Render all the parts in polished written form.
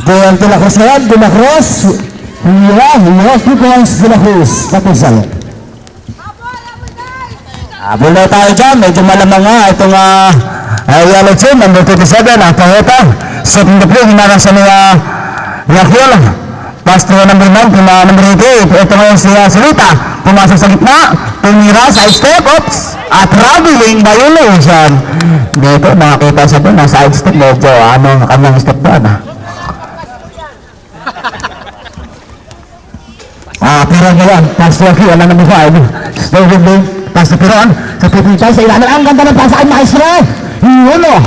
Joel de la Cruz ngayon, de la Cruz. Hiya, 2 points de la Cruz. Kapusan. Abol na tayo dyan. Medyo malamang nga itong yellow team, number 27, ang Pahota. Setting the play, hinarang sa mga Yakil. Pass to number 9, number 8. Ito ngayon si Rita. Pumasok sa gitna. Tumira, side step, oops. At traveling violation. Dito, makakita sa doon, side step. Medyo, kanyang step doon, pero ngayon, pass to Yakil, number 5. Stay with me. Pass to Piron. Sa Pipitay, sa ilalim. Ang ganda ng pass ay Maestro. Yuno.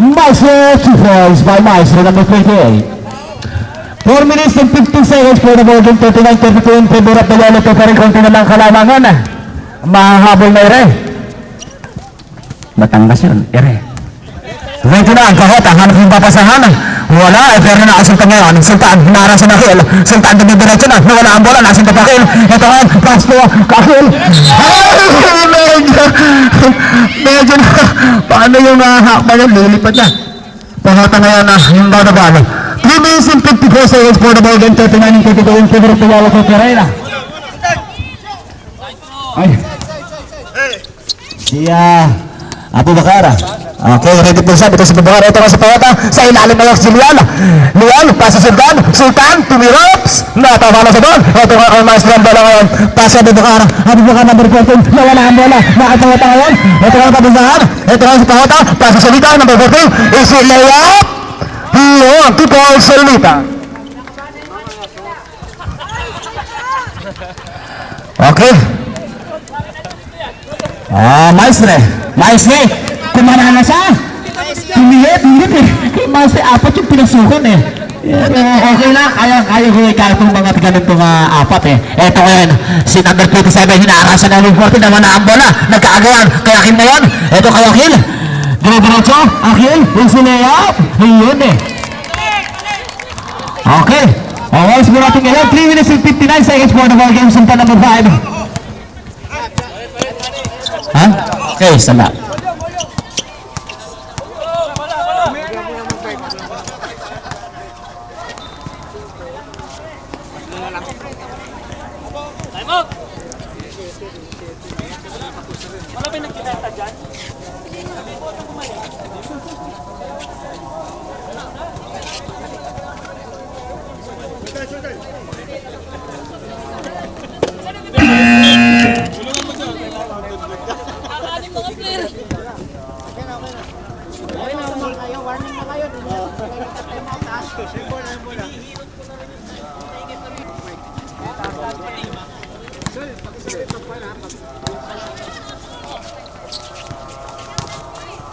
Maestro, 2 points by Maestro, number 28. 4 minutes and 15 seconds for the ball game. 39-32 in favor of the Lolo. Ito pa rin konti na lang kalamangan. Mahahabol na ere. Batangas yun, ere. Ready na ang Kahota. Hanap yung papasahan. Wala, pero nakasultan ngayon. Sultan, hinarang sa Nakil. Sultan, dumidiretso na. Nawala ang bola, nasinta pa Kakil. Ito ang pass to Kakil. Medyo na. Paano yung hakba niya? Lilipat niya. Kahota ngayon na yung bawang 3 minutes and 54 seconds for the ball game. 39-32 in favor of the Lolo Pereira. Ay. Siya. Apo Bakara. Okay, ready po siya. Dito sa Bakara. Ito nga sa Pawata. Sa ilalim na yung si Lian. Lian, pasa Sultan. Sultan, tumirops. Natawala sa doon. Ito nga ang maestro ang bola ngayon. Pasa Apo Bakara. Apo Bakara number 14. Nawala ang bola. Nakatawata ngayon. Ito nga ang pabusahan. Ito nga sa Pawata. Pasa Solita, number 14. Isi layup. Yun, 2 points Solita. Okay. Maestre, kumana na siya. Humihit eh. Kay Maestre, 4 yung pinasukan eh. Okay lang, kaya ko ikarapong mga ganitong 4 eh. Eto ngayon, si number 27, hinaarasan na ng 14, naman na ang bola. Nagkaagawan, kaya Akil na yun. Eto kay Akil. Dire-diretso, Akil, yung sinayap. Yun eh. Okay. Okay, siguro natin ngayon. 3 minutes and 59 seconds for the ball game. Sultan number 5. Ha? Okay, sala. Time out! Wala ba nagkikita dyan?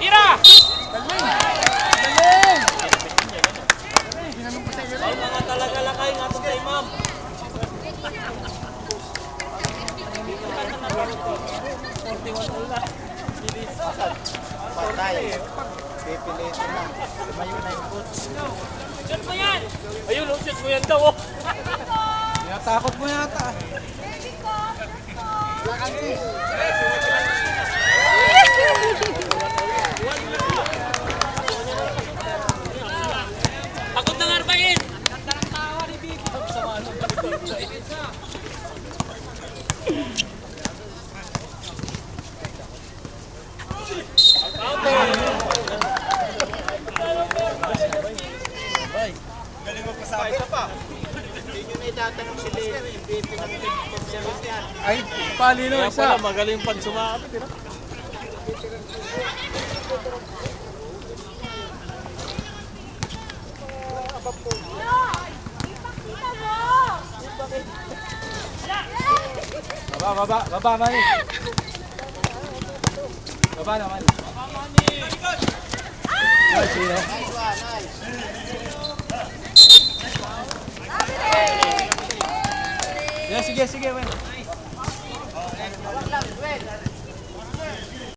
Tira! Ay, mga talaga lang kayo nga itong kay ma'am. Patay. Pipilitin lang. Lumayo na yung coach. Shoot mo yan! Ayun, shoot mo yan daw. Takot mo yata. Takot na ngarbain! Nagtarang tawa ni Bibi. Sama ng balik sa isa. Galing mo pa sa isa pa. Hindi nyo na itatanong si Leo. Hindi pinag-observe yan. Ay, palino isa. Magaling pag sumakapit. Baba, Manny. Baba na, Manny. Nice, nice. Sige, man.